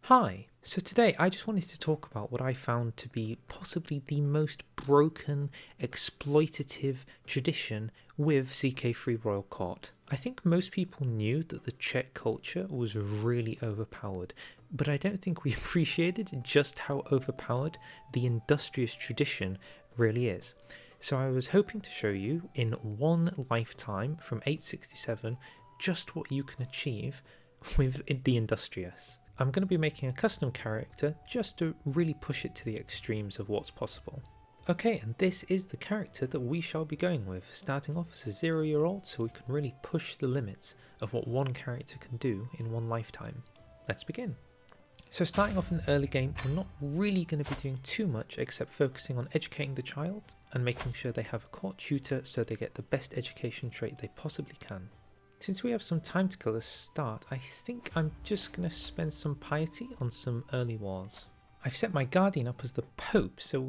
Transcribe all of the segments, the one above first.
Hi, so today I just wanted to talk about what I found to be possibly the most broken, exploitative tradition with CK3 Royal Court. I think most people knew that the Czech culture was really overpowered, but I don't think we appreciated just how overpowered the Industrious tradition really is. So I was hoping to show you in one lifetime from 867 just what you can achieve with the Industrious. I'm going to be making a custom character just to really push it to the extremes of what's possible. Okay, and this is the character that we shall be going with, starting off as a 0-year-old so we can really push the limits of what one character can do in one lifetime. Let's begin. So starting off in the early game, we're not really going to be doing too much except focusing on educating the child and making sure they have a court tutor so they get the best education trait they possibly can. Since we have some time to kill to start, I think I'm just going to spend some piety on some early wars. I've set my guardian up as the Pope, so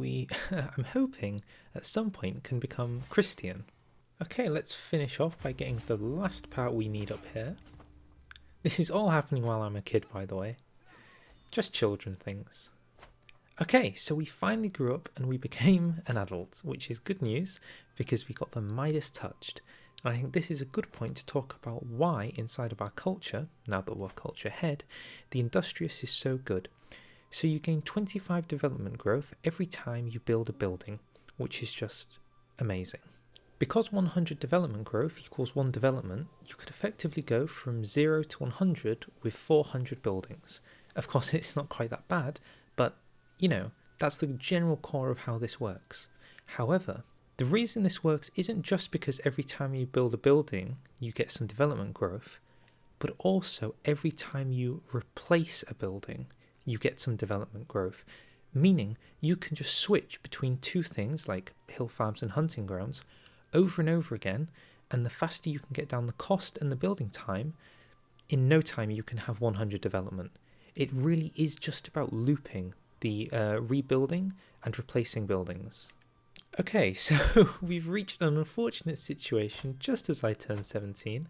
I'm hoping at some point can become Christian. Okay, let's finish off by getting the last part we need up here. This is all happening while I'm a kid, by the way. Just children things. Okay, so we finally grew up and we became an adult, which is good news because we got the Midas touched. And I think this is a good point to talk about why inside of our culture, now that we're culture head, the Industrious is so good. So you gain 25 development growth every time you build a building, which is just amazing. Because 100 development growth equals 1 development, you could effectively go from 0 to 100 with 400 buildings. Of course, it's not quite that bad, but you know, that's the general core of how this works. However, the reason this works isn't just because every time you build a building, you get some development growth, but also every time you replace a building, you get some development growth, meaning you can just switch between two things like hill farms and hunting grounds over and over again, and the faster you can get down the cost and the building time, in no time you can have 100 development. It really is just about looping the rebuilding and replacing buildings. Okay, so we've reached an unfortunate situation just as I turned 17,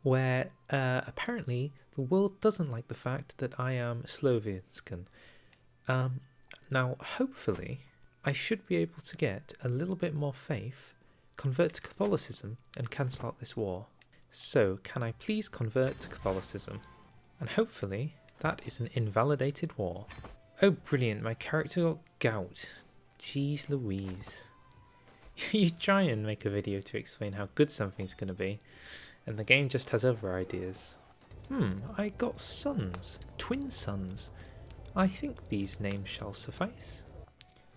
where apparently the world doesn't like the fact that I am Slovianskan. Now, hopefully, I should be able to get a little bit more faith, convert to Catholicism, and cancel out this war. So, can I please convert to Catholicism? And hopefully, that is an invalidated war. Oh, brilliant, my character got gout. Jeez Louise. You try and make a video to explain how good something's going to be, and the game just has other ideas. I got sons. Twin sons. I think these names shall suffice.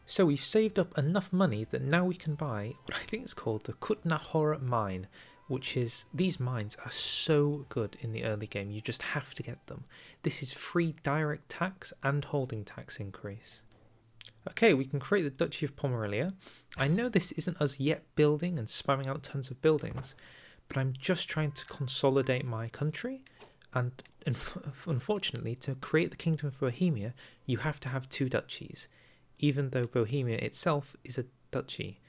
So we've saved up enough money that now we can buy what I think is called the Kutnahora mine, which is, these mines are so good in the early game, you just have to get them. This is free direct tax and holding tax increase. Okay, we can create the Duchy of Pomerelia. I know this isn't us yet building and spamming out tons of buildings, but I'm just trying to consolidate my country, and unfortunately, to create the Kingdom of Bohemia, you have to have 2 duchies, even though Bohemia itself is a duchy.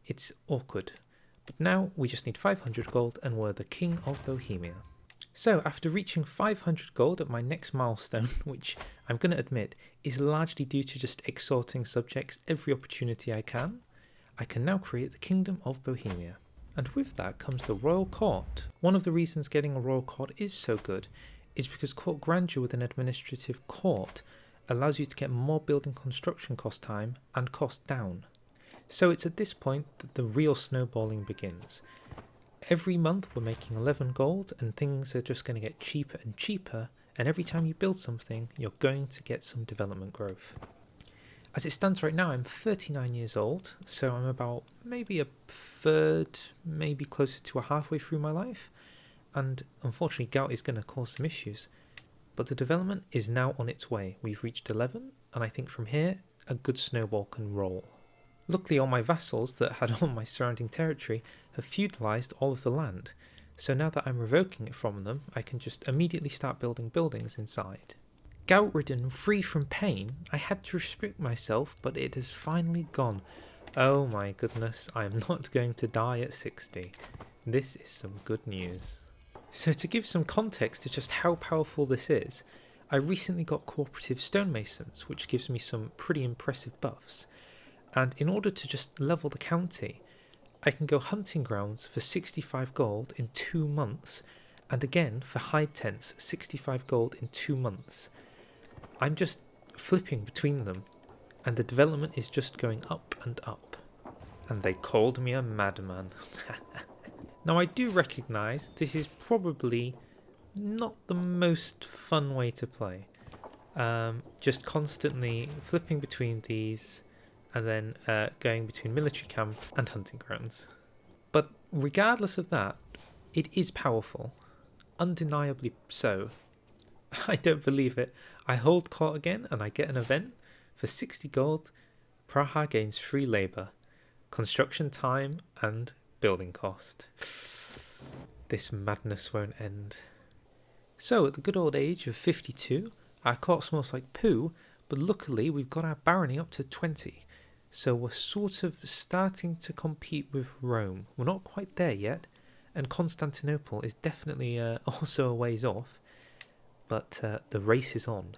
It's awkward. But now we just need 500 gold and we're the King of Bohemia. So after reaching 500 gold at my next milestone, which I'm going to admit is largely due to just exhorting subjects every opportunity I can now create the Kingdom of Bohemia. And with that comes the Royal Court. One of the reasons getting a Royal Court is so good is because court grandeur with an administrative court allows you to get more building construction cost time and cost down. So it's at this point that the real snowballing begins. Every month we're making 11 gold and things are just going to get cheaper and cheaper, and every time you build something you're going to get some development growth. As it stands right now I'm 39 years old, so I'm about maybe a third, maybe closer to a halfway through my life, and unfortunately gout is going to cause some issues. But the development is now on its way. We've reached 11 and I think from here a good snowball can roll. Luckily all my vassals that had all my surrounding territory have feudalised all of the land, so now that I'm revoking it from them, I can just immediately start building buildings inside. Gout-ridden, free from pain, I had to restrict myself, but it has finally gone. Oh my goodness, I am not going to die at 60. This is some good news. So to give some context to just how powerful this is, I recently got cooperative stonemasons, which gives me some pretty impressive buffs, and in order to just level the county, I can go hunting grounds for 65 gold in 2 months, and again for hide tents 65 gold in 2 months. I'm just flipping between them, and the development is just going up and up. And they called me a madman. Now I do recognise this is probably not the most fun way to play. Just constantly flipping between these and then going between military camp and hunting grounds. But regardless of that, it is powerful. Undeniably so. I don't believe it. I hold court again and I get an event. For 60 gold, Praha gains free labour, construction time and building cost. This madness won't end. So at the good old age of 52, our court smells like poo, but luckily we've got our barony up to 20. So we're sort of starting to compete with Rome. We're not quite there yet, and Constantinople is definitely also a ways off, but the race is on.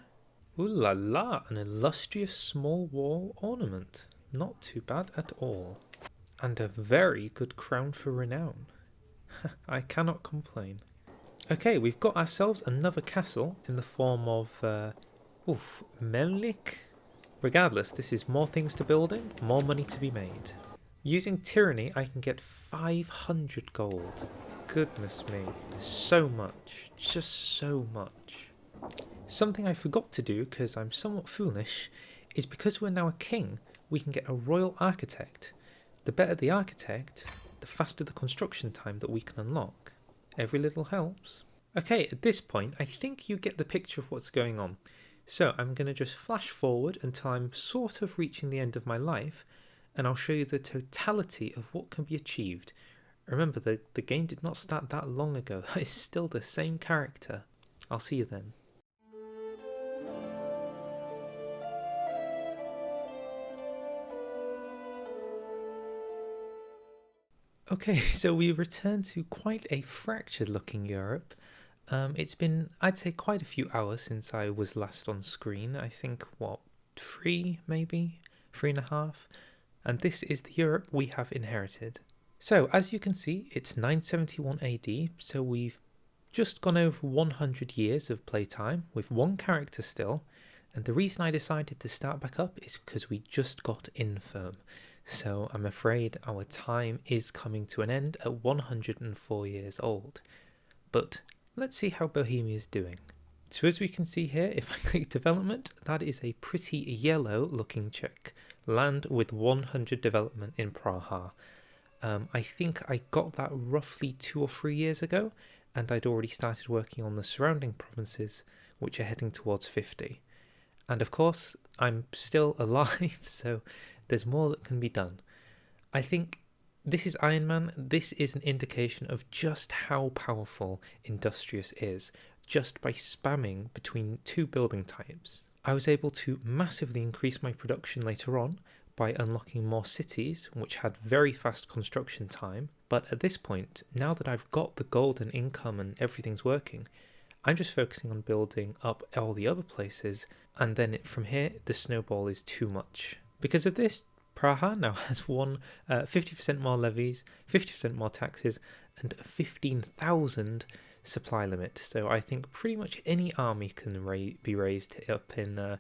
Ooh la la, an illustrious small wall ornament. Not too bad at all. And a very good crown for renown. I cannot complain. Okay, we've got ourselves another castle in the form of Melnik. Regardless, this is more things to build in, more money to be made. Using tyranny, I can get 500 gold. Goodness me, so much, just so much. Something I forgot to do, because I'm somewhat foolish, is because we're now a king, we can get a royal architect. The better the architect, the faster the construction time that we can unlock. Every little helps. Okay, at this point, I think you get the picture of what's going on. So I'm going to just flash forward until I'm sort of reaching the end of my life, and I'll show you the totality of what can be achieved. Remember, the game did not start that long ago. It's still the same character. I'll see you then. Okay, so we return to quite a fractured looking Europe. It's been, I'd say, quite a few hours since I was last on screen. I think, 3 maybe? 3.5? And this is the Europe we have inherited. So, as you can see, it's 971 AD, so we've just gone over 100 years of playtime with one character still, and the reason I decided to start back up is because we just got infirm. So I'm afraid our time is coming to an end at 104 years old. But let's see how Bohemia is doing. So as we can see here, if I click development, that is a pretty yellow looking Czech land with 100 development in Praha. I think I got that roughly 2 or 3 years ago, and I'd already started working on the surrounding provinces, which are heading towards 50. And of course, I'm still alive, so there's more that can be done. I think this is Iron Man. This is an indication of just how powerful Industrious is, just by spamming between 2 building types. I was able to massively increase my production later on by unlocking more cities, which had very fast construction time. But at this point, now that I've got the golden income and everything's working, I'm just focusing on building up all the other places, and then from here, the snowball is too much. Because of this, Praha now has 50% more levies, 50% more taxes, and a 15,000 supply limit. So I think pretty much any army can be raised up in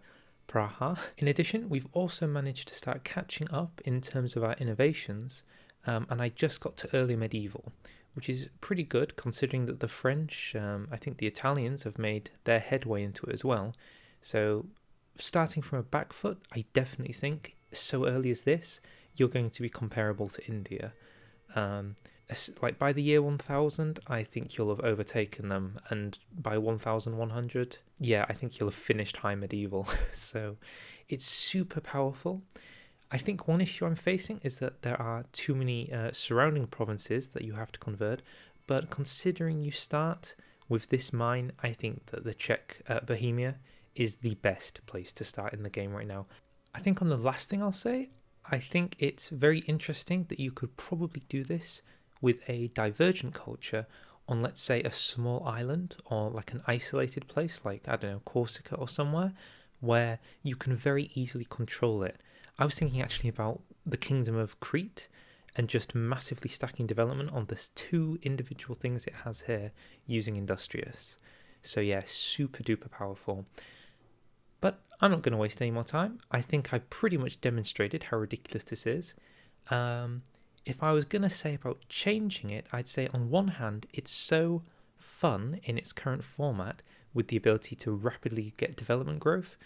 Praha. In addition, we've also managed to start catching up in terms of our innovations, and I just got to early medieval, which is pretty good considering that the French, I think the Italians have made their headway into it as well. So starting from a back foot, I definitely think so early as this, you're going to be comparable to India. Like by the year 1000, I think you'll have overtaken them, and by 1100, yeah, I think you'll have finished high medieval. So it's super powerful. I think one issue I'm facing is that there are too many surrounding provinces that you have to convert, but considering you start with this mine, I think that the Czech Bohemia is the best place to start in the game right now. I think on the last thing I'll say, I think it's very interesting that you could probably do this with a divergent culture on, let's say, a small island or like an isolated place like, I don't know, Corsica or somewhere, where you can very easily control it. I was thinking actually about the Kingdom of Crete and just massively stacking development on this 2 individual things it has here using Industrious. So yeah, super duper powerful. But I'm not going to waste any more time. I think I've pretty much demonstrated how ridiculous this is. If I was going to say about changing it, I'd say on one hand, it's so fun in its current format with the ability to rapidly get development growth.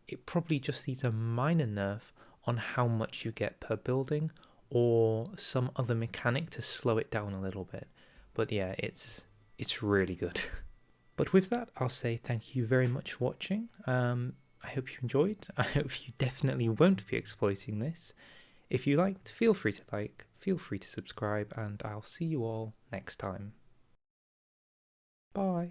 It probably just needs a minor nerf on how much you get per building or some other mechanic to slow it down a little bit. But yeah, it's really good. But with that, I'll say thank you very much for watching. I hope you enjoyed. I hope you definitely won't be exploiting this. If you liked, feel free to like, feel free to subscribe, and I'll see you all next time. Bye.